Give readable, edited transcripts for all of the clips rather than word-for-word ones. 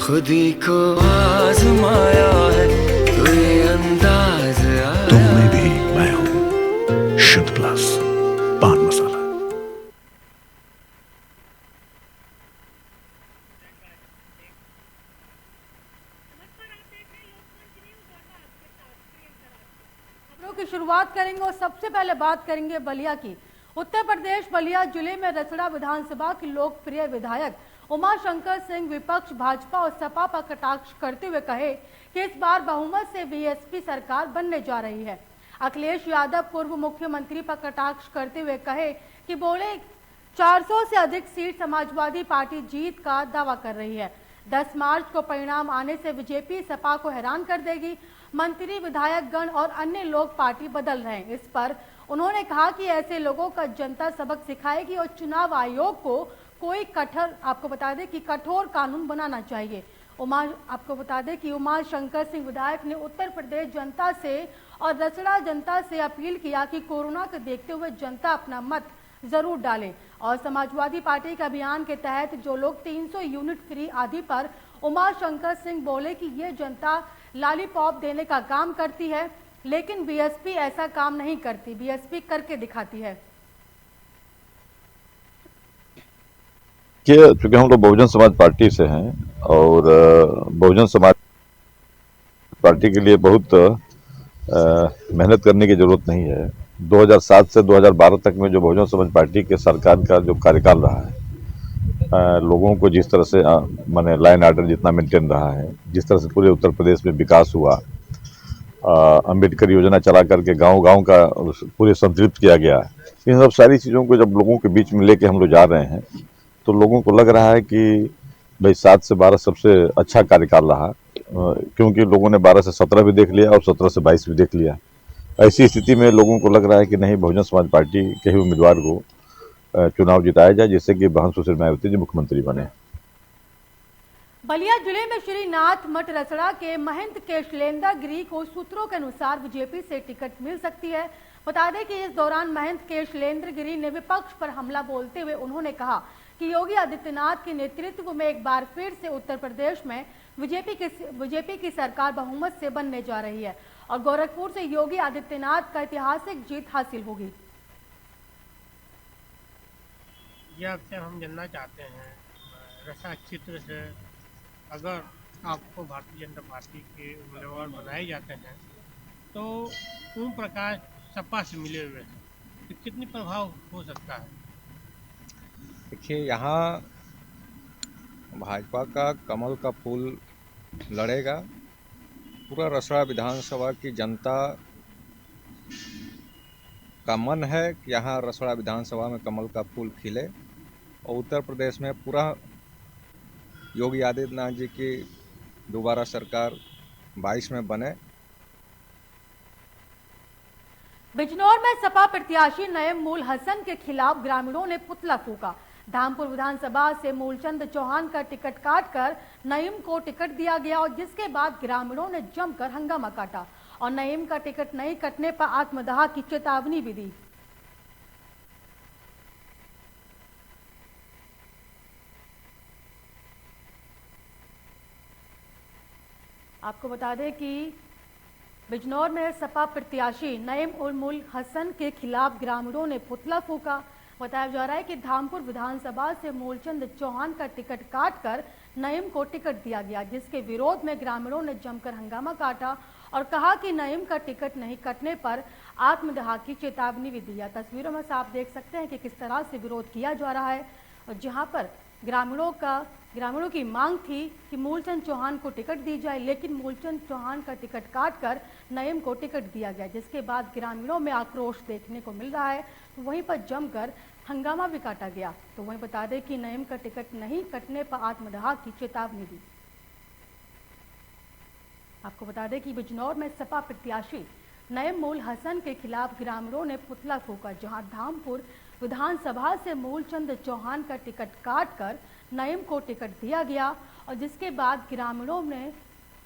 खुदी को आजमाया है तो ये अंदाज आया। तुम में भी मैं हूं, शुद्ध प्लस पान मसाला। खबरों की शुरुआत करेंगे और सबसे पहले बात करेंगे बलिया की। उत्तर प्रदेश बलिया जिले में रसड़ा विधानसभा के लोकप्रिय विधायक उमाशंकर सिंह विपक्ष भाजपा और सपा पर कटाक्ष करते हुए कहे कि इस बार बहुमत से बीएसपी सरकार बनने जा रही है। अखिलेश यादव पूर्व मुख्यमंत्री पर कटाक्ष करते हुए कहे कि बोले 400 से अधिक सीट समाजवादी पार्टी जीत का दावा कर रही है। 10 मार्च को परिणाम आने से बीजेपी सपा को हैरान कर देगी। मंत्री विधायक गण और अन्य लोग पार्टी बदल रहे हैं। इस पर उन्होंने कहा कि ऐसे लोगों का जनता सबक सिखाएगी और चुनाव आयोग को कोई आपको बता दें कि कठोर कानून बनाना चाहिए। आपको बता दें कि उमाशंकर सिंह विधायक ने उत्तर प्रदेश जनता से और रसड़ा जनता से अपील किया कि कोरोना को देखते हुए जनता अपना मत जरूर डालें और समाजवादी पार्टी के अभियान के तहत जो लोग 300 यूनिट फ्री आदि पर उमाशंकर सिंह बोले कि ये जनता लॉलीपॉप देने का काम करती है, लेकिन बीएसपी ऐसा काम नहीं करती, बीएसपी करके दिखाती है। चूंकि हम लोग बहुजन समाज पार्टी से हैं और बहुजन समाज पार्टी के लिए बहुत मेहनत करने की जरूरत नहीं है। 2007 से 2012 तक में जो बहुजन समाज पार्टी के सरकार का जो कार्यकाल रहा है, लोगों को जिस तरह से माने लाइन आर्डर जितना मेंटेन रहा है, जिस तरह से पूरे उत्तर प्रदेश में विकास हुआ, अंबेडकर योजना चला करके गांव-गांव का पूरे संतृप्त किया गया। इन सब सारी चीज़ों को जब लोगों के बीच में लेके हम लोग जा रहे हैं तो लोगों को लग रहा है कि भाई 7 से 12 सबसे अच्छा कार्यकाल रहा, क्योंकि लोगों ने 12 से 17 भी देख लिया और 17 से 22 भी देख लिया। ऐसी स्थिति में लोगों को लग रहा है कि नहीं, बहुजन समाज पार्टी के ही उम्मीदवार को चुनाव जिताया जाए जिससे कि बहन सुशील मायावती जी मुख्यमंत्री बने। बलिया जिले में श्री नाथ मठ रसड़ा के महंत केशलेंद्र गिरी को सूत्रों के अनुसार बीजेपी से टिकट मिल सकती है। बता दें कि इस दौरान महंत केशलेंद्र गिरी ने विपक्ष पर हमला बोलते हुए उन्होंने कहा कि योगी आदित्यनाथ के नेतृत्व में एक बार फिर से उत्तर प्रदेश में बीजेपी की सरकार बहुमत से बनने जा रही है और गोरखपुर से योगी आदित्यनाथ का ऐतिहासिक जीत हासिल होगी। यह अक्सर हम जानना चाहते हैं रसा चित्र से, अगर आपको भारतीय जनता पार्टी के उम्मीदवार बनाए जाते हैं तो ओम प्रकाश सपा से मिले हुए हैं, तो कितनी प्रभाव हो सकता है? देखिए, यहाँ भाजपा का कमल का फूल लड़ेगा। पूरा रसड़ा विधानसभा की जनता का मन है कि यहाँ रसड़ा विधानसभा में कमल का फूल खिले और उत्तर प्रदेश में पूरा योगी आदित्यनाथ जी की दोबारा सरकार 22 में बने। बिजनौर में सपा प्रत्याशी नईम उल हसन के खिलाफ ग्रामीणों ने पुतला फूंका। धामपुर विधानसभा से मूलचंद चौहान का टिकट काटकर नईम को टिकट दिया गया और जिसके बाद ग्रामीणों ने जमकर हंगामा काटा और नईम का टिकट नहीं कटने पर आत्मदाह की चेतावनी भी दी। आपको बता दें कि बिजनौर में सपा प्रत्याशी नईम उल हसन के खिलाफ ग्रामीणों ने पुतला फूंका। बताया जा रहा है कि धामपुर विधानसभा से मूलचंद चौहान का टिकट काटकर नईम को टिकट दिया गया, जिसके विरोध में ग्रामीणों ने जमकर हंगामा काटा और कहा कि नईम का टिकट नहीं कटने पर आत्मदाह की चेतावनी भी दी। तस्वीरों में आप देख सकते हैं कि किस तरह से विरोध किया जा रहा है और जहां पर ग्रामीणों की मांग थी कि मूलचंद चौहान को टिकट दी जाए, लेकिन मूलचंद चौहान का टिकट काटकर नईम को टिकट दिया गया, जिसके बाद ग्रामीणों में आक्रोश देखने को मिल रहा है। तो वहीं पर जमकर हंगामा भी काटा गया। तो वहीं बता दें कि नईम का टिकट नहीं कटने पर आत्मदाह की चेतावनी दी। आपको बता दें कि बिजनौर में सपा प्रत्याशी नईम उल हसन के खिलाफ ग्रामीणों ने पुतला फूंका, जहां धामपुर विधानसभा से मूलचंद चौहान का टिकट काटकर नईम को टिकट दिया गया और जिसके बाद ग्रामीणों में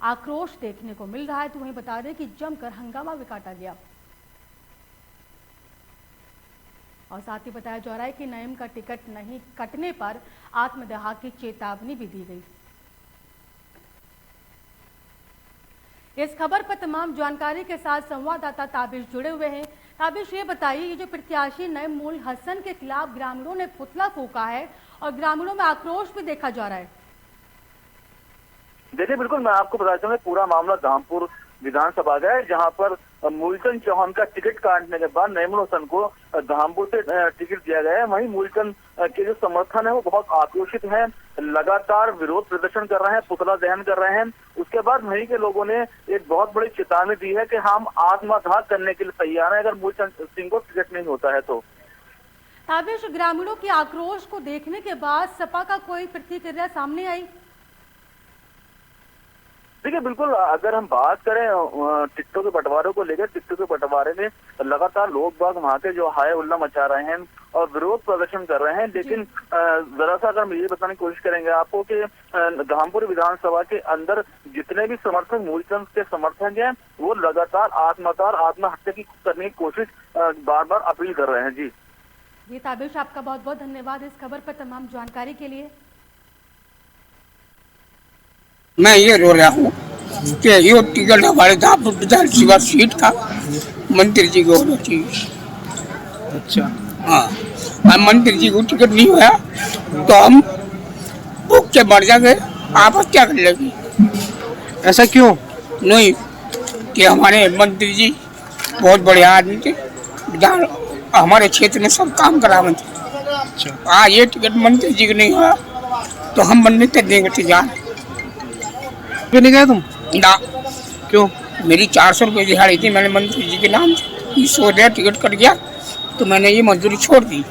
आक्रोश देखने को मिल रहा है। तो वहीं बता दें कि जमकर हंगामा भी काटा गया और साथ ही बताया जा रहा है कि नईम का टिकट नहीं कटने पर आत्मदाह की चेतावनी भी दी गई। इस खबर पर तमाम जानकारी के साथ संवाददाता ताबिश जुड़े हुए हैं। ताबिश, ये बताइए, ये जो प्रत्याशी नईम उल हसन के खिलाफ ग्रामीणों ने पुतला फूंका है और ग्रामीणों में आक्रोश भी देखा जा रहा है। देखिए, बिल्कुल मैं आपको बता दूं, पूरा मामला धामपुर विधानसभा का है, जहां पर मूलचंद चौहान का टिकट काटने के बाद नईम उल हसन को धामपुर से टिकट दिया गया है। वहीं मूलचंद के जो समर्थन है वो बहुत आक्रोशित हैं, लगातार विरोध प्रदर्शन कर रहे हैं, पुतला दहन कर रहे हैं। उसके बाद वहीं के लोगों ने एक बहुत बड़ी चेतावनी दी है कि हम आत्मदाह करने के लिए तैयार हैं अगर मूलचंद सिंह को टिकट नहीं होता है तो। ताबिश, ग्रामीणों की आक्रोश को देखने के बाद सपा का कोई प्रतिक्रिया सामने आई? देखिए, बिल्कुल अगर हम बात करें टिकटों के बंटवारे को लेकर, टिकटों के बंटवारे में लगातार लोग बाग वहाँ के जो हाय उल्ला मचा रहे हैं और विरोध प्रदर्शन कर रहे हैं। लेकिन जरा सा अगर हम ये बताने की कोशिश करेंगे आपको कि धामपुर विधानसभा के अंदर जितने भी समर्थक मूलचंद के समर्थक हैं वो लगातार आत्महत्या की करने की कोशिश बार बार अपील कर रहे हैं। जी ताबिश, आपका बहुत बहुत धन्यवाद इस खबर पर तमाम जानकारी के लिए। मैं ये रो रहा हूँ कि ये टिकट हमारे धामपुर विधानसभा सीट का मंत्री जी को होना चाहिए। अच्छा, हाँ, मंत्री जी को टिकट नहीं हुआ तो हम भूख से मर जाएंगे, आप हत्या कर लेंगे। ऐसा क्यों? नहीं कि हमारे मंत्री जी बहुत बड़े आदमी थे, हमारे क्षेत्र में सब काम करावे थे। अच्छा, हाँ, ये टिकट मंत्री जी को नहीं हुआ तो हम बनने तक देंगे तैयार। क्यों नहीं गए तुम? ना, क्यों? मेरी 400 रुपये दिहाड़ी थी, मैंने मंत्री जी के नाम से 100 टिकट कट गया तो मैंने ये मजदूरी छोड़ दी।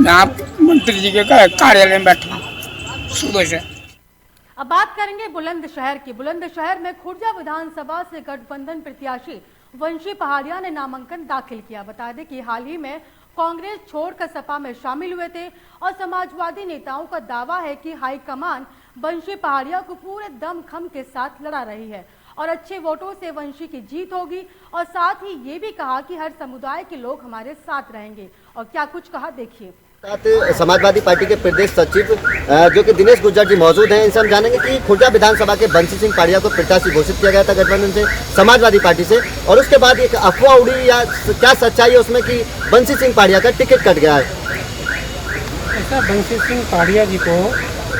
मैं आप मंत्री जी के कार्यालय में बैठा सुबह से। अब बात करेंगे बुलंदशहर की। बुलंदशहर में खुर्जा विधानसभा से गठबंधन प्रत्याशी वंशी पहाड़िया ने नामांकन दाखिल किया। बता दें कि हाल ही में कांग्रेस छोड़कर सपा में शामिल हुए थे और समाजवादी नेताओं का दावा है कि हाईकमान वंशी पहाड़िया को पूरे दमखम के साथ लड़ा रही है और अच्छे वोटों से वंशी की जीत होगी। और साथ ही ये भी कहा कि हर समुदाय के लोग हमारे साथ रहेंगे। और क्या कुछ कहा, देखिए। समाजवादी पार्टी के प्रदेश सचिव जो कि दिनेश गुर्जर जी मौजूद हैं, इनसे हम जानेंगे कि खुर्जा विधानसभा के बंसी सिंह पहाड़िया को प्रत्याशी घोषित किया गया था गठबंधन से, समाजवादी पार्टी से, और उसके बाद एक अफवाह उड़ी या क्या सच्चाई है उसमें कि बंसी सिंह पहाड़िया का टिकट कट गया है। ऐसा बंसी सिंह पहाड़िया जी को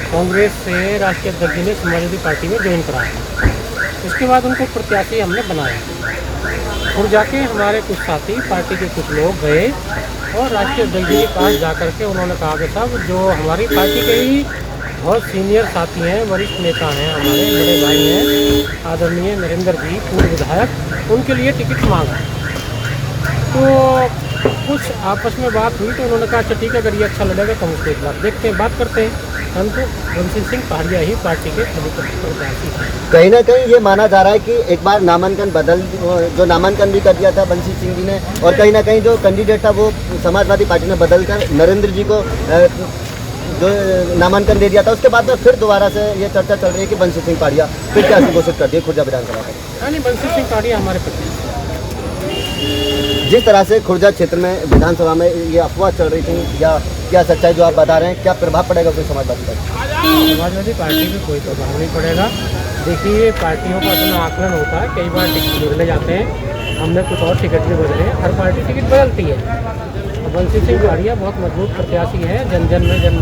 कांग्रेस से राष्ट्रीय अध्यक्ष ने समाजवादी पार्टी में ज्वाइन कराया। उसके बाद उनको प्रत्याशी हमने बनाया और जाके हमारे कुछ साथी पार्टी के कुछ लोग गए और राष्ट्रीय अध्यक्ष जी के पास जाकर के उन्होंने कहा कि साहब, जो हमारी पार्टी के ही बहुत सीनियर साथी हैं, वरिष्ठ नेता हैं, हमारे बड़े भाई हैं आदरणीय नरेंद्र जी, पूर्व विधायक, उनके लिए टिकट मांगा। तो कुछ आपस में बात हुई तो उन्होंने कहा अच्छा ठीक है, अगर ये अच्छा लगेगा तो हम उसको एक बार देखते हैं, बात करते हैं। परंतु बंसी सिंह पहाड़िया ही पार्टी के प्रत्याशी हैं। कहीं ना कहीं ये माना जा रहा है कि एक बार नामांकन नामांकन भी कर दिया था बंसी सिंह जी ने, और कहीं ना कहीं जो कैंडिडेट था वो समाजवादी पार्टी ने बदलकर नरेंद्र जी को जो नामांकन दे दिया था। उसके बाद में फिर दोबारा से ये चर्चा चल रही है कि बंसी सिंह पहाड़िया फिर क्या घोषित कर दिए खुर्जा विधानसभा में। यानी बंसी सिंह पहाड़िया हमारे प्रत्याशी। जिस तरह से खुर्जा क्षेत्र में विधानसभा में ये अफवाह चल रही थी, या क्या सच्चाई जो आप बता रहे हैं, क्या प्रभाव पड़ेगा कोई समाजवादी पार्टी पे कोई प्रभाव नहीं पड़ेगा। देखिए, पार्टियों का अपना आकलन होता है, कई बार टिकट बदले जाते हैं, हमने कुछ और टिकट भी बदले, हर पार्टी टिकट बदलती है। बंसी सिंह पहाड़िया बहुत मजबूत प्रत्याशी है, जन जन में जन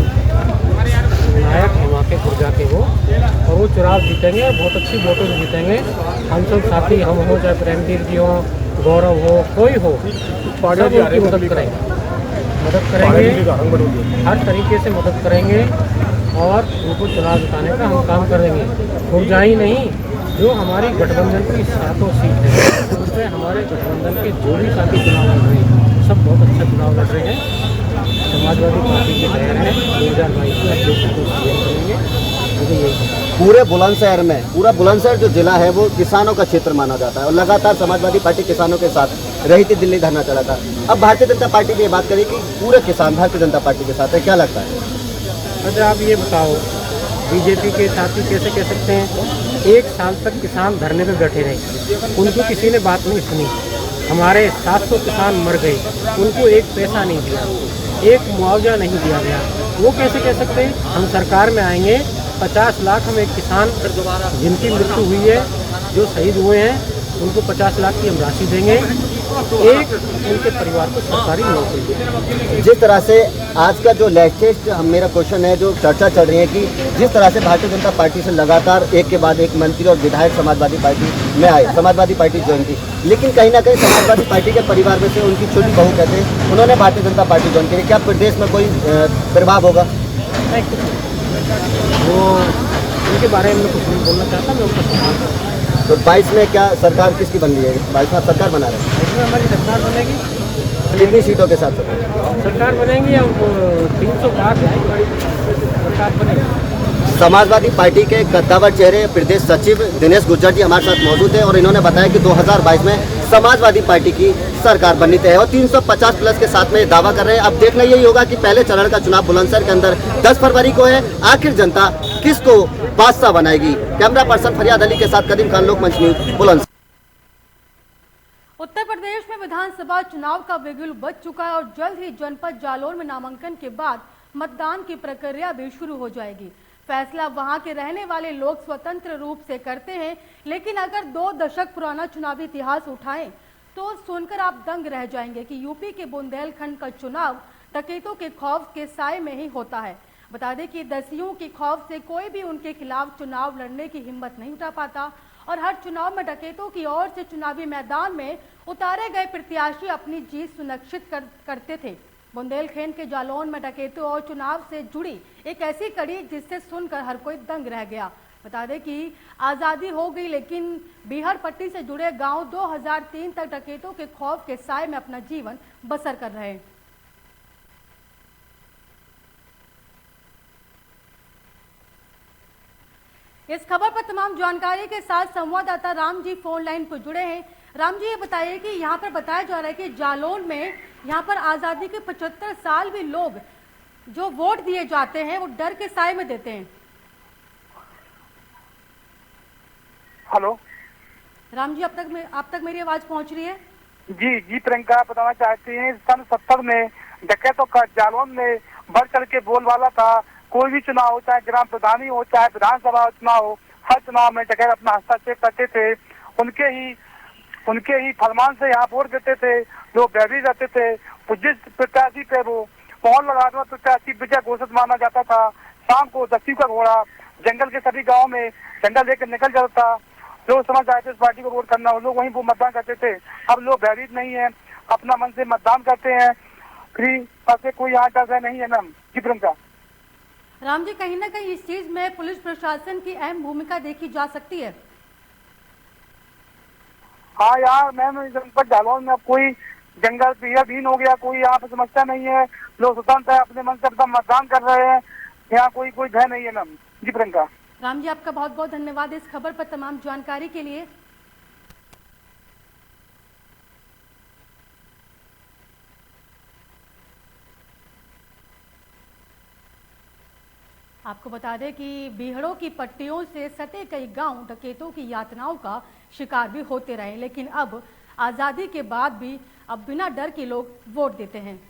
नायक है वहाँ के खुर्जा के वो, और वो चुनाव जीतेंगे और बहुत अच्छी वोटों से जीतेंगे। हम सब साथी, हम हो चाहे प्रेमवीर जी हो, गौरव हो, कोई हो, सब उनकी मदद करेंगे, हर तरीके से मदद करेंगे और उनको चुनाव जिताने का हम काम करेंगे। खुर्जा ही नहीं, जो हमारी गठबंधन की 7 सीट है उसमें हमारे गठबंधन के जो भी साथी चुनाव लड़ रहे हैं सब बहुत अच्छा चुनाव लड़ रहे हैं। समाजवादी पार्टी के लहर है 2022 में अध्यक्ष को करेंगे। मुझे यही पूरे बुलंदशहर में, पूरा बुलंदशहर जो जिला है वो किसानों का क्षेत्र माना जाता है और लगातार समाजवादी पार्टी किसानों के साथ रही थी, दिल्ली धरना चला था। अब भारतीय जनता पार्टी की ये बात करें कि पूरे किसान भारतीय जनता पार्टी के साथ है, क्या लगता है? अच्छा, आप ये बताओ, बीजेपी के साथी कैसे कह सकते हैं? 1 साल तक किसान धरने पे बैठे रहे, उनको किसी ने बात नहीं सुनी। हमारे 700 किसान मर गए, उनको एक पैसा नहीं दिया, एक मुआवजा नहीं दिया गया। वो कैसे कह सकते हैं? हम सरकार में आएंगे, 50 लाख हम एक किसान जिनकी मृत्यु हुई है जो शहीद हुए हैं उनको 50 लाख की हम राशि देंगे, एक उनके परिवार को सरकारी नौकरी देंगे। जिस तरह से आज का जो लेटेस्ट मेरा क्वेश्चन है, जो चर्चा चल रही है कि जिस तरह से भारतीय जनता पार्टी से लगातार एक के बाद एक मंत्री और विधायक समाजवादी पार्टी में आए, समाजवादी पार्टी ज्वाइन की, लेकिन कहीं ना कहीं समाजवादी पार्टी के परिवार में से उनकी छोटी बहू कहते हैं उन्होंने भारतीय जनता पार्टी ज्वाइन की। क्या प्रदेश में कोई प्रभाव होगा? वो उनके बारे में कुछ नहीं बोलना चाहता, मैं उनका सम्मान करता हूं। तो 22 में क्या सरकार किसकी बन रही है? 22 में सरकार बना रहे हैं, इसमें हमारी सरकार बनेगी, कितनी सीटों के साथ सरकार बनेगी और 300 पार सरकार बनेगी। समाजवादी पार्टी के कद्दावर चेहरे प्रदेश सचिव दिनेश गुर्जर जी हमारे साथ मौजूद हैं और इन्होंने बताया कि 2022 में समाजवादी पार्टी की सरकार बननी तय है और 350 प्लस के साथ में दावा कर रहे हैं। अब देखना यही होगा कि पहले चरण का चुनाव बुलंदशहर के अंदर 10 फरवरी को है। आखिर जनता किसको बादशाह बनाएगी? कैमरा पर्सन फरियाद अली के साथ कदीम खान, लोकमंच न्यूज, बुलंदशहर। उत्तर प्रदेश में विधानसभा चुनाव का बिगुल बज चुका है और जल्द ही जनपद जालौन में नामांकन के बाद मतदान की प्रक्रिया भी शुरू हो जाएगी। फैसला वहां के रहने वाले लोग स्वतंत्र रूप से करते हैं, लेकिन अगर 2 दशक पुराना चुनावी इतिहास उठाएं तो सुनकर आप दंग रह जाएंगे कि यूपी के बुंदेलखंड का चुनाव डकैतों के खौफ के साए में ही होता है। बता दें कि दसियों के खौफ से कोई भी उनके खिलाफ चुनाव लड़ने की हिम्मत नहीं उठा पाता और हर चुनाव में डकैतों की ओर से चुनावी मैदान में उतारे गए प्रत्याशी अपनी जीत सुनिश्चित करते थे। बुंदेलखंड के जालौन में डकैतों और चुनाव से जुड़ी एक ऐसी कड़ी जिससे सुनकर हर कोई दंग रह गया। बता दें कि आज़ादी हो गई, लेकिन बिहार पट्टी से जुड़े गांव 2003 तक डकैतों के खौफ के साए में अपना जीवन बसर कर रहे हैं। इस खबर पर तमाम जानकारी के साथ संवाददाता राम जी फोन लाइन पर जुड़े हैं। राम जी, ये बताइए कि यहाँ पर बताया जा रहा है कि जालौन में यहाँ पर आज़ादी के 75 साल भी लोग जो वोट दिए जाते हैं वो डर के साए में देते हैं। हेलो राम जी, अब तक मेरी आवाज पहुँच रही है? जी प्रियंका, बताना चाहती हैं सन 70 में डकैतों का जालौन में बढ़ चढ़ के बोलबाला था। कोई भी चुनाव हो, चाहे ग्राम प्रधानी हो, चाहे विधानसभा चुनाव हो, हर चुनाव में डकैत अपना हस्तक्षेप करते थे। उनके ही फरमान से यहाँ वोट देते थे, जो भयभीत रहते थे। तो जिस प्रत्याशी पे वो मोहर लगा प्रत्याशी विजय घोषित माना जाता था। शाम को दस्यु का घोड़ा जंगल के सभी गाँव में झंडा लेकर निकल जाता था। जो समझ आए थे इस पार्टी को वोट करना, वो लोग वहीं वो मतदान करते थे। अब लोग भयभीत नहीं है, अपना मन से मतदान करते हैं। फ्री से कोई यहाँ डर नहीं है मैम। जी प्रियंका। राम जी, कहीं ना कहीं इस चीज में पुलिस प्रशासन की अहम भूमिका देखी जा सकती है। हाँ यार मैम, जनपद जालौन में अब कोई जंगल प्रियहीन हो गया, कोई यहाँ पे समस्या नहीं है। लोग स्वतंत्र है, अपने मन से अपना मतदान कर रहे हैं। यहाँ कोई भय नहीं है मैम। जी प्रियंका। राम जी, आपका बहुत बहुत धन्यवाद इस खबर पर तमाम जानकारी के लिए। आपको बता दें कि बीहड़ों की पट्टियों से सटे कई गांव डकैतों की यातनाओं का शिकार भी होते रहे, लेकिन अब आज़ादी के बाद भी अब बिना डर के लोग वोट देते हैं।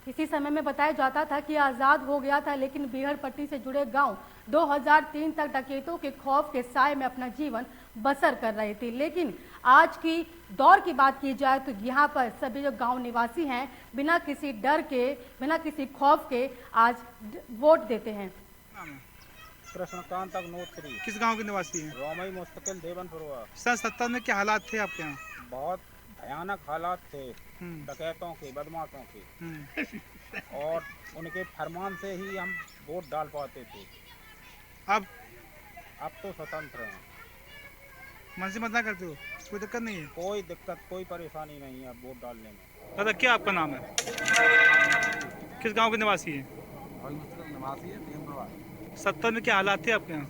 इसी समय में बताया जाता था कि आज़ाद हो गया था, लेकिन बीहड़ पट्टी से जुड़े गांव 2003 तक डकैतों के खौफ के साए में अपना जीवन बसर कर रहे थे। लेकिन आज की दौर की बात की जाए तो यहाँ पर सभी जो गांव निवासी हैं बिना किसी डर के, बिना किसी खौफ के आज वोट देते हैं। कृष्णकांत अग्नोत्री। किस गांव के निवासी हैं? रोमई मुस्तकिल देवनपुरवा। सन 70 में क्या हालात थे आपके यहाँ? बहुत भयानक हालात थे डकैतों के, बदमाशों के, और उनके फरमान से ही हम वोट डाल पाते थे। अब तो स्वतंत्र हैं। मन से मतदान करते हो? कोई दिक्कत नहीं है? कोई दिक्कत, कोई परेशानी नहीं है वोट डालने में। दादा, क्या आपका नाम है? किस गांव के निवासी है? निवासी है 70 में क्या हालात थे आपके यहाँ?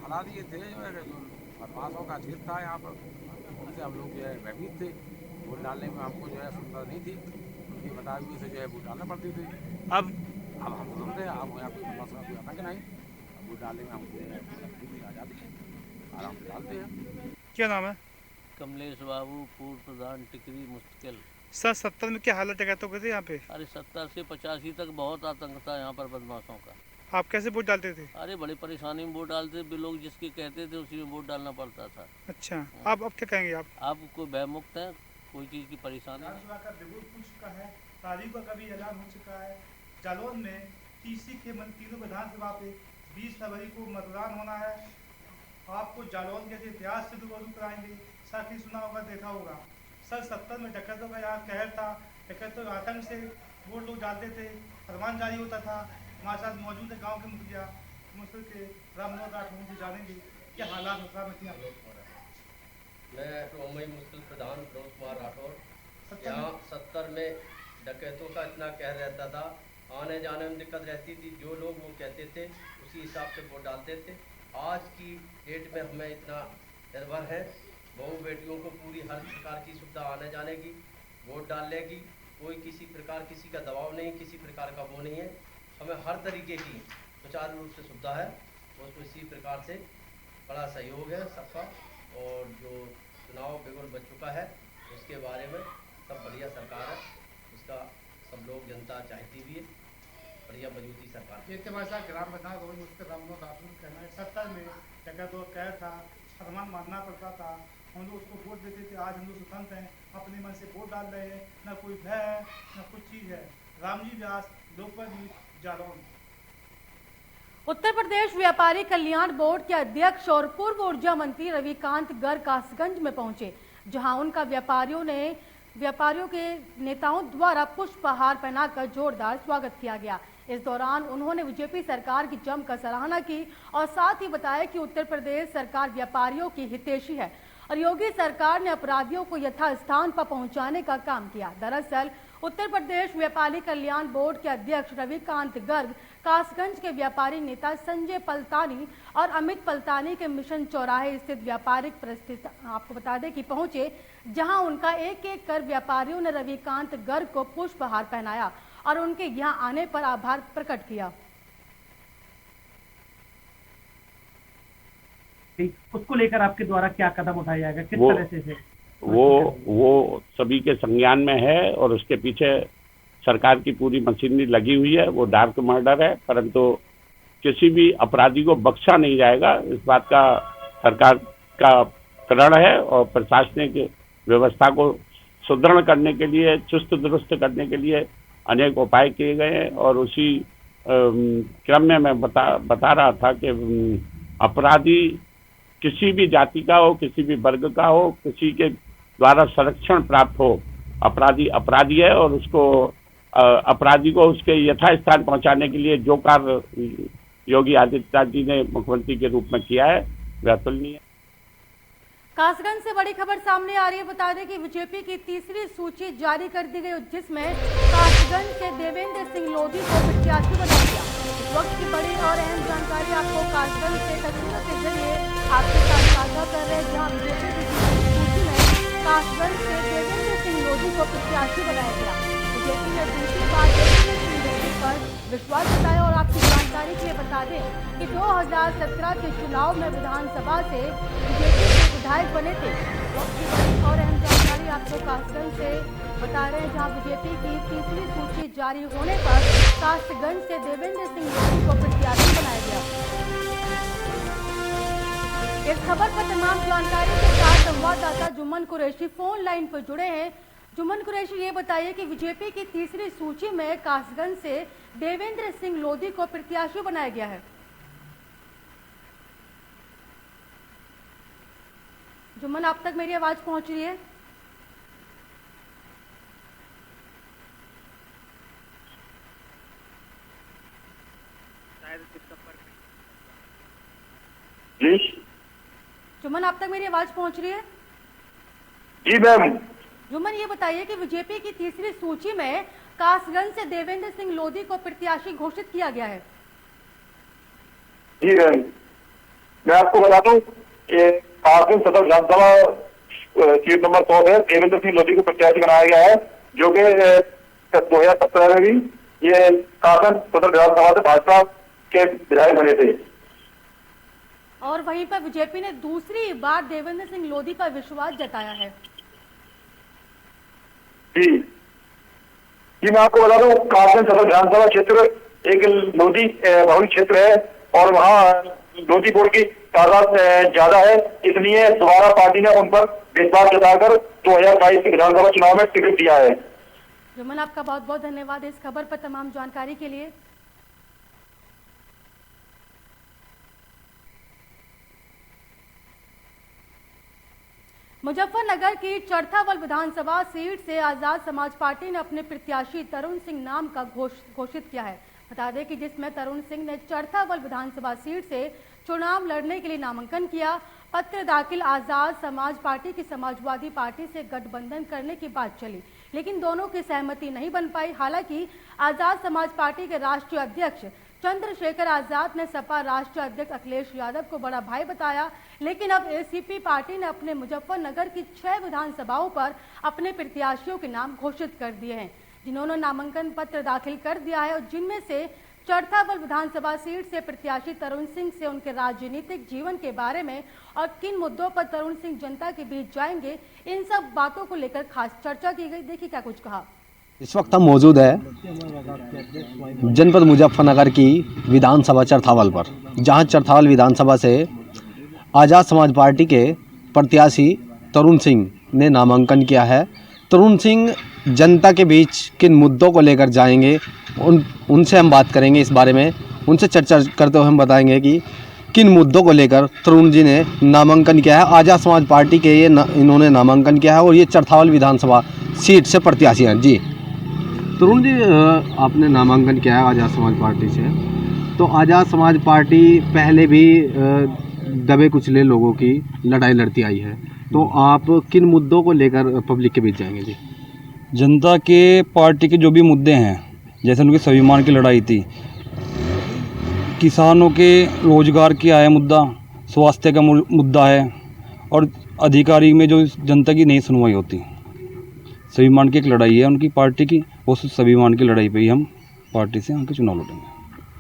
हालात ये थे जो बदमाशों का क्षेत्र था यहाँ पर, उनसे हम लोग जो है भयभीत थे। वोट डालने में हमको जो है सुविधा नहीं थी, उनकी बताई से जो है वोट डालना पड़ती थी। अब हम सुनते हैं, आप यहाँ कोई समस्या कोई आता कि नहीं, वोट डालने में हमको पूरी आज़ादी है, आराम से डालते हैं। क्या नाम है? कमलेश बाबू, पूर्व प्रधान टिकरी मुस्तकिल। सर 70 में क्या हालत डकैतों की थी यहाँ पे? अरे 70 से 85 तक बहुत आतंक था यहाँ पर बदमाशों का। आप कैसे वोट डालते थे? अरे बड़ी परेशानी में वोट डालते थे, लोग जिसके कहते थे उसी में वोट डालना पड़ता था। अच्छा, अब क्या कहेंगे आप? आप कोई भयमुक्त हैं, कोई चीज़ की परेशानी नहीं। तारीख का कभी ऐलान हो चुका है। जालौन में तीसरी के तीनों विधानसभा पे 20 फरवरी को मतदान होना है। आपको जालौन के इतिहास से रूबरू कराएंगे। साथ ही सुना होगा, देखा होगा, सर 70 में डकैतों का यहाँ कहर था। डकैतों आतंक से वोट लोग डालते थे, फरमान जारी होता था। हमारे साथ मौजूद है गाँव के मुखिया मुस्लिम के रामनोद राठौर से जानेंगे क्या हालात मसला में थी। मैं रोमई मुस्लिम प्रधान फिरोज कुमार राठौर। यहाँ 70 में डकैतों का इतना कहर रहता था, आने जाने में दिक्कत रहती थी। जो लोग वो कहते थे उसी हिसाब से वोट डालते थे। आज की डेट में हमें इतना निर्भर है, बहू बेटियों को पूरी हर प्रकार की सुविधा आने जाने की, वोट डालने की, कोई किसी प्रकार किसी का दबाव नहीं, किसी प्रकार का वो नहीं है। हमें हर तरीके की सुचारू रूप से सुविधा है, उसमें इसी प्रकार से बड़ा सहयोग है सबका। और जो चुनाव बिगुल बच चुका है उसके बारे में सब बढ़िया सरकार है, उसका सब लोग जनता चाहती भी है, बढ़िया मजबूती सरकार। ये ग्राम पंचायत हो उसके रामनोद राठौर कहना है 70 में डकैतों का कहर था, फरमान मानना पड़ता था। हम लोग उसको वोट देते थे। आज हम लोग स्वतंत्र हैं, अपने मन से वोट डाल रहे हैं, न कोई भय है न कुछ चीज़ है। रामजी व्यास, लोकपाल न्यूज, जालौन। उत्तर प्रदेश व्यापारी कल्याण बोर्ड के अध्यक्ष और पूर्व ऊर्जा मंत्री रविकांत गर्ग कासगंज में पहुंचे, जहां उनका व्यापारियों के नेताओं द्वारा पुष्पहार पहनाकर जोरदार स्वागत किया गया। इस दौरान उन्होंने बीजेपी सरकार की जमकर सराहना की और साथ ही बताया कि उत्तर प्रदेश सरकार व्यापारियों की हितैषी है और योगी सरकार ने अपराधियों को यथास्थान पर पहुंचाने का काम किया। दरअसल उत्तर प्रदेश व्यापारी कल्याण बोर्ड के अध्यक्ष रविकांत गर्ग कासगंज के व्यापारी नेता संजय पलतानी और अमित पलतानी के मिशन चौराहे स्थित व्यापारिक परिस्थिति आपको बता दें कि पहुंचे, जहां उनका एक एक कर व्यापारियों ने रविकांत गर्ग को पुष्पहार पहनाया और उनके यहां आने पर आभार प्रकट किया। उसको लेकर आपके द्वारा क्या कदम उठाया जाएगा, किस तरह से वो सभी के संज्ञान में है और उसके पीछे सरकार की पूरी मशीनरी लगी हुई है। वो डार्क मर्डर है, परंतु किसी भी अपराधी को बख्शा नहीं जाएगा, इस बात का सरकार का प्रण है। और प्रशासनिक व्यवस्था को सुदृढ़ करने के लिए, चुस्त दुरुस्त करने के लिए अनेक उपाय किए गए हैं। और उसी क्रम में मैं बता रहा था कि अपराधी किसी भी जाति का हो, किसी भी वर्ग का हो, किसी के द्वारा संरक्षण प्राप्त हो, अपराधी अपराधी है और उसको अपराधी को उसके यथास्थान पहुंचाने के लिए जो कार्य योगी आदित्यनाथ जी ने मुख्यमंत्री के रूप में किया है वह अतुलनीय है। कासगंज से बड़ी खबर सामने आ रही है। बता दें कि बीजेपी की तीसरी सूची जारी कर दी गई, जिसमें कासगंज से देवेंद्र सिंह लोधी को प्रत्याशी बनाया गया। इस वक्त की बड़ी और अहम जानकारी आपको कासगंज से तस्वीरों के जरिए आपके साथ साझा कर रहे हैं, जहाँ बीजेपी की सूची में कासगंज से देवेंद्र सिंह लोधी को प्रत्याशी बनाया गया। बीजेपी ने दूसरी बार देवेंद्र सिंह लोधी पर विश्वास जताया। और आपकी जानकारी के लिए बता दें कि 2017 के चुनाव में विधानसभा से बीजेपी के विधायक बने थे। वक्त की बड़ी और अहम जानकारी आपको कासगंज से बता रहे हैं, जहां बीजेपी की तीसरी सूची जारी होने पर कासगंज से देवेंद्र सिंह लोधी को प्रत्याशी बनाया गया। इस खबर पर तमाम जानकारी के साथ संवाददाता जुम्मन कुरैशी फोन लाइन पर जुड़े हैं। जुम्मन कुरैशी, ये बताइए कि बीजेपी की तीसरी सूची में कासगंज से देवेंद्र सिंह लोधी को प्रत्याशी बनाया गया है। जुम्मन, आप तक मेरी आवाज पहुंच रही है? जी जुम्मन, आप तक मेरी आवाज पहुंच रही है? जी मैम। जुम्मन, ये बताइए कि बीजेपी की तीसरी सूची में कासगंज से देवेंद्र सिंह लोधी को प्रत्याशी घोषित किया गया है। जी मैम, मैं आपको बता दूं कि कासगंज सदर विधानसभा सीट नंबर 100 है, देवेंद्र सिंह लोधी को प्रत्याशी बनाया गया है, जो कि 2017 में भी ये कासगंज सदर विधानसभा से भाजपा के विधायक बने थे। और वहीं पर बीजेपी ने दूसरी बार देवेंद्र सिंह लोधी पर विश्वास जताया है। जी मैं आपको बता दूं, कासगंज सदर विधानसभा क्षेत्र एक लोधी बहुल क्षेत्र है और वहाँ लोधी बोर्ड की तादाद ज्यादा है, इसलिए दोबारा पार्टी ने उन पर विश्वास जताकर 2022 के विधानसभा चुनाव में टिकट दिया है। रमन, आपका बहुत बहुत धन्यवाद इस खबर पर तमाम जानकारी के लिए। मुजफ्फरनगर की चरथावल विधानसभा सीट से आजाद समाज पार्टी ने अपने प्रत्याशी तरुण सिंह नाम का घोषित किया है। बता दें कि जिसमें तरुण सिंह ने चरथावल विधानसभा सीट से चुनाव लड़ने के लिए नामांकन किया। पत्र दाखिल आजाद समाज पार्टी की समाजवादी पार्टी से गठबंधन करने की बात चली, लेकिन दोनों की सहमति नहीं बन पाई। हालांकि आजाद समाज पार्टी के राष्ट्रीय अध्यक्ष चंद्रशेखर आजाद ने सपा राष्ट्रीय अध्यक्ष अखिलेश यादव को बड़ा भाई बताया, लेकिन अब एसीपी पार्टी ने अपने मुजफ्फरनगर की 6 विधानसभाओं पर अपने प्रत्याशियों के नाम घोषित कर दिए हैं, जिन्होंने नामांकन पत्र दाखिल कर दिया है और जिनमें से चरथावल विधानसभा सीट से प्रत्याशी तरुण सिंह से उनके राजनीतिक जीवन के बारे में और किन मुद्दों पर तरुण सिंह जनता के बीच जाएंगे, इन सब बातों को लेकर खास चर्चा की गई। देखिए क्या कुछ कहा। इस वक्त हम मौजूद है जनपद मुजफ्फरनगर की विधानसभा चरथावल पर, जहां चरथावल विधानसभा से आज़ाद समाज पार्टी के प्रत्याशी तरुण सिंह ने नामांकन किया है। तरुण सिंह जनता के बीच किन मुद्दों को लेकर जाएंगे, उनसे हम बात करेंगे इस बारे में। उनसे चर्चा करते हुए हम बताएंगे कि किन मुद्दों को लेकर तरुण जी ने नामांकन किया है। आज़ाद समाज पार्टी के इन्होंने नामांकन किया है और ये चरथावल विधानसभा सीट से प्रत्याशी हैं। जी तरुण जी, आपने नामांकन किया है आज़ाद समाज पार्टी से, तो आज़ाद समाज पार्टी पहले भी दबे कुचले लोगों की लड़ाई लड़ती आई है, तो आप किन मुद्दों को लेकर पब्लिक के बीच जाएंगे? जी जनता के पार्टी के जो भी मुद्दे हैं, जैसे उनकी स्वाभिमान की लड़ाई थी, किसानों के रोजगार की आया मुद्दा, स्वास्थ्य का मुद्दा है और अधिकारी में जो जनता की नहीं सुनवाई होती, स्वाभिमान की एक लड़ाई है उनकी पार्टी की, उस स्वाभिमान की लड़ाई पे ही हम पार्टी से उनके चुनाव लड़ेंगे।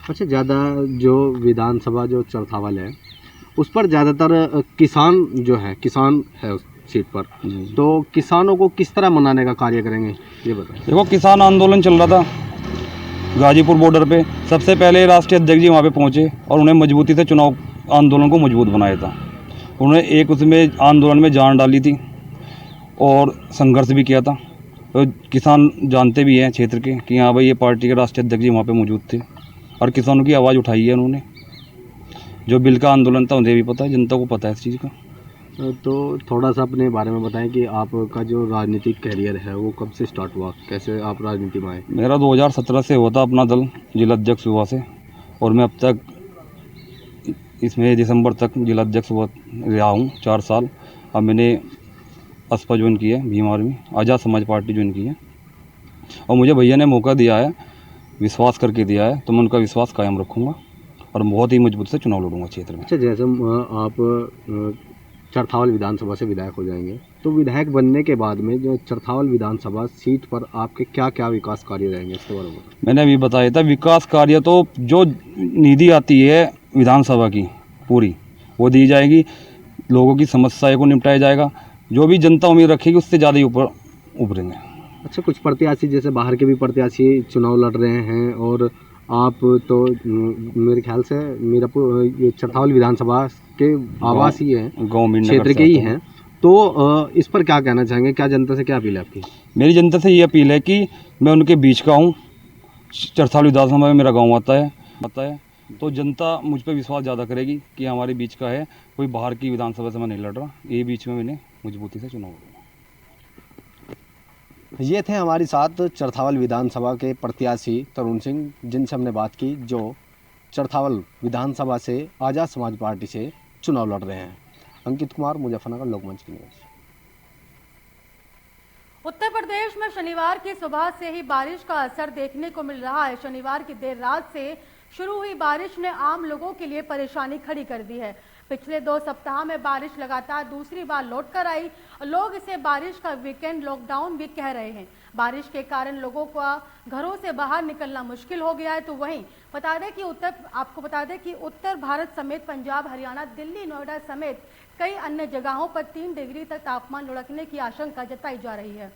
अच्छा, ज़्यादा जो विधानसभा जो चरथावल है उस पर ज़्यादातर किसान जो है, किसान है उस सीट पर, तो किसानों को किस तरह मनाने का कार्य करेंगे ये बताएं। देखो, किसान आंदोलन चल रहा था गाजीपुर बॉर्डर पे, सबसे पहले राष्ट्रीय अध्यक्ष जी वहाँ पे पहुँचे और उन्हें मजबूती से चुनाव आंदोलन को मजबूत बनाया था। उन्होंने एक उसमें आंदोलन में जान डाली थी और संघर्ष भी किया था। तो किसान जानते भी हैं क्षेत्र के कि हाँ भाई ये पार्टी के राष्ट्रीय अध्यक्ष जी वहाँ पे मौजूद थे और किसानों की आवाज़ उठाई है उन्होंने। जो बिल का आंदोलन था उन्हें भी पता है, जनता को पता है इस चीज़ का। तो थोड़ा सा अपने बारे में बताएं कि आपका जो राजनीतिक कैरियर है वो कब से स्टार्ट हुआ, कैसे आप राजनीति में आए? मेरा 2017 से हुआ था अपना दल जिला अध्यक्ष हुआ से, और मैं अब तक इसमें दिसंबर तक जिला अध्यक्ष हुआ रहा हूँ 4 साल। अब मैंने असपा ज्वाइन की है, भीम आर्मी, आज़ाद समाज पार्टी ज्वाइन की है और मुझे भैया ने मौका दिया है, विश्वास करके दिया है, तो मैं उनका विश्वास कायम रखूँगा और बहुत ही मजबूत से चुनाव लड़ूंगा क्षेत्र में। अच्छा, जैसे आप चरथावल विधानसभा से विधायक हो जाएंगे, तो विधायक बनने के बाद में जो चरथावल विधानसभा सीट पर आपके क्या क्या विकास कार्य रहेंगे इसके बारे में? मैंने अभी बताया था, विकास कार्य तो जो निधि आती है विधानसभा की पूरी वो दी जाएगी, लोगों की समस्याओं को निपटाया जाएगा, जो भी जनता उम्मीद रखेगी उससे ज़्यादा ही ऊपर उभरेंगे। अच्छा, कुछ प्रत्याशी जैसे बाहर के भी प्रत्याशी चुनाव लड़ रहे हैं और आप तो मेरे ख्याल से मीरापुर ये चरथावल विधानसभा के आवासी हैं, क्षेत्र के ही हैं, तो इस पर क्या कहना चाहेंगे? क्या जनता से क्या अपील है आपकी? मेरी जनता से ये अपील है कि मैं उनके बीच का हूँ, चरथावल विधानसभा में मेरा गाँव आता है, तो जनता मुझ पर विश्वास ज़्यादा करेगी कि हमारे बीच का है, कोई बाहर की विधानसभा से मैं नहीं लड़ रहा, ये बीच में मैंने मजबूती से चुनाव लड़ा। ये थे हमारे साथ चरथावल विधानसभा के प्रत्याशी तरुण सिंह, जिनसे हमने बात की, जो चरथावल विधानसभा से आज़ाद समाज पार्टी से चुनाव लड़ रहे हैं। अंकित कुमार, मुजफ्फरनगर, लोकमंच की न्यूज़। उत्तर प्रदेश में शनिवार की सुबह से ही बारिश का असर देखने को मिल रहा है। शनिवार की देर रात से शुरू हुई बारिश ने आम लोगों के लिए परेशानी खड़ी कर दी है। पिछले 2 सप्ताह में बारिश लगातार दूसरी बार लौट कर आई। लोग इसे बारिश का वीकेंड लॉकडाउन भी कह रहे हैं। बारिश के कारण लोगों का घरों से बाहर निकलना मुश्किल हो गया है। तो वहीं आपको बता दें कि उत्तर भारत समेत पंजाब, हरियाणा, दिल्ली, नोएडा समेत कई अन्य जगहों पर 3 डिग्री तक तापमान लुढ़कने की आशंका जताई जा रही है।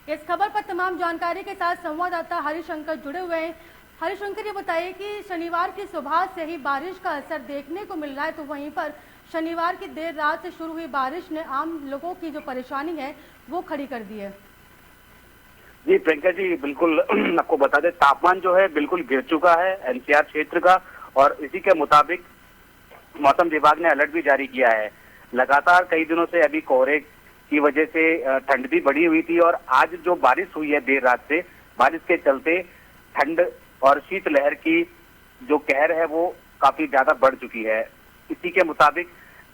इस खबर पर तमाम जानकारी के साथ संवाददाता हरिशंकर जुड़े हुए हैं। हरिशंकर, ये बताइए कि शनिवार की सुबह से ही बारिश का असर देखने को मिल रहा है, तो वहीं पर शनिवार की देर रात से शुरू हुई बारिश ने आम लोगों की जो परेशानी है वो खड़ी कर दी है। जी प्रियंका जी, बिल्कुल आपको बता दें, तापमान जो है बिल्कुल गिर चुका है एनसीआर क्षेत्र का, और इसी के मुताबिक मौसम विभाग ने अलर्ट भी जारी किया है। लगातार कई दिनों से अभी कोहरे की वजह से ठंड भी बढ़ी हुई थी, और आज जो बारिश हुई है देर रात से, बारिश के चलते ठंड और शीतलहर की जो कहर है वो काफी ज्यादा बढ़ चुकी है। इसी के मुताबिक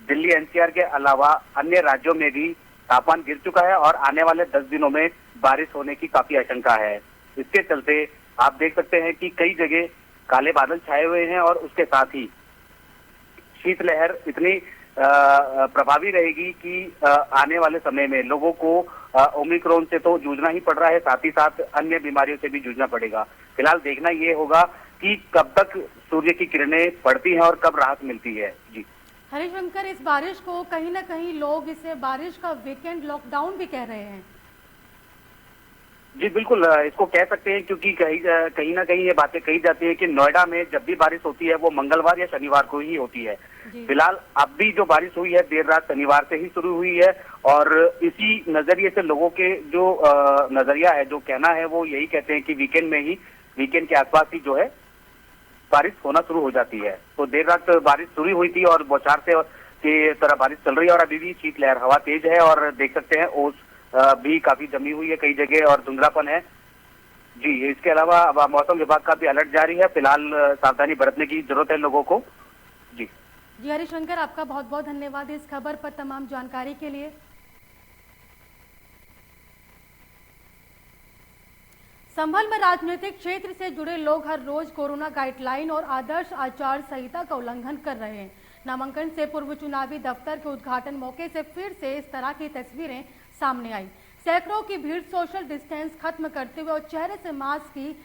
दिल्ली एनसीआर के अलावा अन्य राज्यों में भी तापमान गिर चुका है और आने वाले 10 दिनों में बारिश होने की काफी आशंका है। इसके चलते आप देख सकते हैं कि कई जगह काले बादल छाए हुए हैं, और उसके साथ ही शीतलहर इतनी प्रभावी रहेगी कि आने वाले समय में लोगों को ओमिक्रॉन से तो जूझना ही पड़ रहा है, साथ ही साथ अन्य बीमारियों से भी जूझना पड़ेगा। फिलहाल देखना ये होगा कि कब तक सूर्य की किरणें पड़ती हैं और कब राहत मिलती है। जी हरिशंकर, इस बारिश को कहीं ना कहीं लोग इसे बारिश का वीकेंड लॉकडाउन भी कह रहे हैं। जी बिल्कुल, इसको कह सकते हैं, क्योंकि कहीं ना कहीं ये बातें कही जाती है कि नोएडा में जब भी बारिश होती है वो मंगलवार या शनिवार को ही होती है। फिलहाल अब भी जो बारिश हुई है देर रात शनिवार से ही शुरू हुई है, और इसी नजरिए से लोगों के जो नजरिया है, जो कहना है, वो यही कहते हैं कि वीकेंड के आसपास ही जो है बारिश होना शुरू हो जाती है। तो देर रात बारिश शुरू हुई थी और बौछार से की तरह बारिश चल रही है, और अभी भी शीतलहर, हवा तेज है, और देख सकते हैं ओस भी काफी जमी हुई है कई जगह, और धुंधलापन है। जी, इसके अलावा मौसम विभाग का भी अलर्ट जारी है। फिलहाल सावधानी बरतने की जरूरत है लोगों को। जी हरिशंकर, आपका बहुत बहुत धन्यवाद इस खबर पर तमाम जानकारी के लिए। संभल में राजनीतिक क्षेत्र से जुड़े लोग हर रोज कोरोना गाइडलाइन और आदर्श आचार संहिता का उल्लंघन कर रहे हैं। नामांकन से पूर्व चुनावी दफ्तर के उद्घाटन मौके से फिर से इस तरह की तस्वीरें सामने आई। सैकड़ों की भीड़ सोशल डिस्टेंस खत्म करते हुए और चेहरे से मास्क की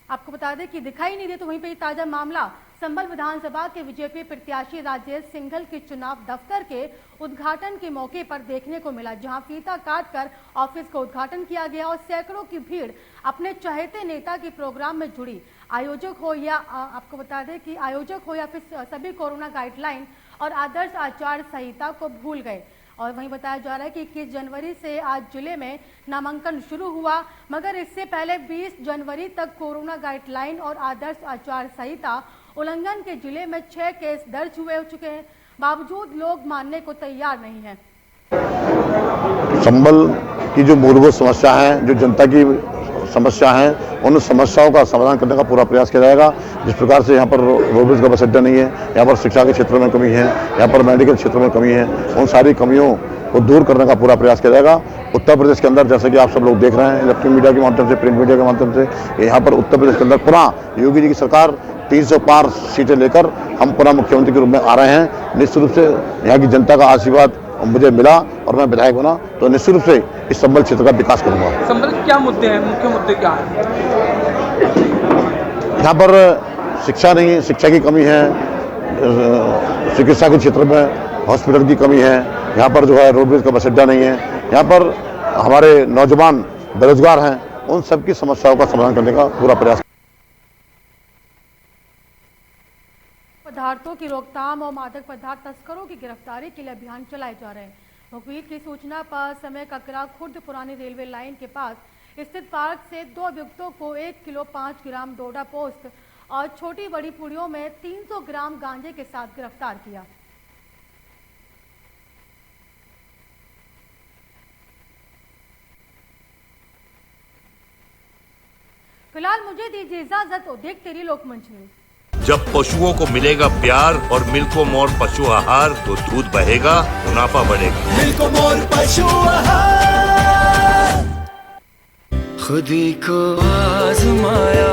आपको बता दें कि दिखाई नहीं दे। तो वहीं पे ताजा मामला संभल विधानसभा के बीजेपी प्रत्याशी राजेश सिंघल के चुनाव दफ्तर के उद्घाटन के मौके पर देखने को मिला, जहां फीता काटकर ऑफिस का उद्घाटन किया गया और सैकड़ों की भीड़ अपने चहेते नेता के प्रोग्राम में जुड़ी। आयोजक हो या आपको बता दें कि आयोजक हो या फिर सभी कोरोना गाइडलाइन और आदर्श आचार संहिता को भूल गए। और वहीं बताया जा रहा है कि 21 जनवरी से आज जिले में नामांकन शुरू हुआ, मगर इससे पहले 20 जनवरी तक कोरोना गाइडलाइन और आदर्श आचार संहिता उल्लंघन के जिले में 6 केस दर्ज हुए हो चुके हैं। बावजूद लोग मानने को तैयार नहीं है। संभल की जो मूलभूत समस्या है, जो जनता की समस्या है, उन समस्याओं का समाधान करने का पूरा प्रयास किया जाएगा। जिस प्रकार से यहाँ पर रोडवेज का बस अड्डा नहीं है, यहाँ पर शिक्षा के क्षेत्र में कमी है, यहाँ पर मेडिकल क्षेत्र में कमी है, उन सारी कमियों को दूर करने का पूरा प्रयास किया जाएगा। उत्तर प्रदेश के अंदर, जैसे कि आप सब लोग देख रहे हैं इलेक्ट्रॉनिक मीडिया के माध्यम से, प्रिंट मीडिया के माध्यम से, यहाँ पर उत्तर प्रदेश के अंदर पुनः योगी जी की सरकार 305 सीटें लेकर हम पुनः मुख्यमंत्री के रूप में आ रहे हैं। निश्चित रूप से यहाँ की जनता का आशीर्वाद मुझे मिला और मैं विधायक बना, तो निश्चित रूप से इस संभल क्षेत्र का विकास करूंगा। संभल के क्या मुद्दे हैं, मुख्य मुद्दे क्या हैं? यहाँ पर शिक्षा नहीं, शिक्षा की कमी है, चिकित्सा के क्षेत्र में हॉस्पिटल की कमी है, यहाँ पर जो है रोडवेज का बस अड्डा नहीं है, यहाँ पर हमारे नौजवान बेरोजगार हैं, उन सबकी समस्याओं का समाधान करने का पूरा प्रयास। पदार्थों की रोकथाम और मादक पदार्थ तस्करों की गिरफ्तारी के लिए अभियान चलाए जा रहे हैं। मुखबिर की सूचना पर समय ककरा खुर्द पुरानी रेलवे लाइन के पास स्थित पार्क से 2 अभियुक्तों को 1 किलो 5 ग्राम डोडा पोस्त और छोटी बड़ी पुड़ियों में 300 ग्राम गांजे के साथ गिरफ्तार किया। फिलहाल मुझे दीजिए इजाजत, देखते रहिए लोकमंच न्यूज। जब पशुओं को मिलेगा प्यार और मिल्को मोर पशु आहार, तो दूध बहेगा, मुनाफा बढ़ेगा। मिल्को मोर पशु आहार, खुद ही को आजमाया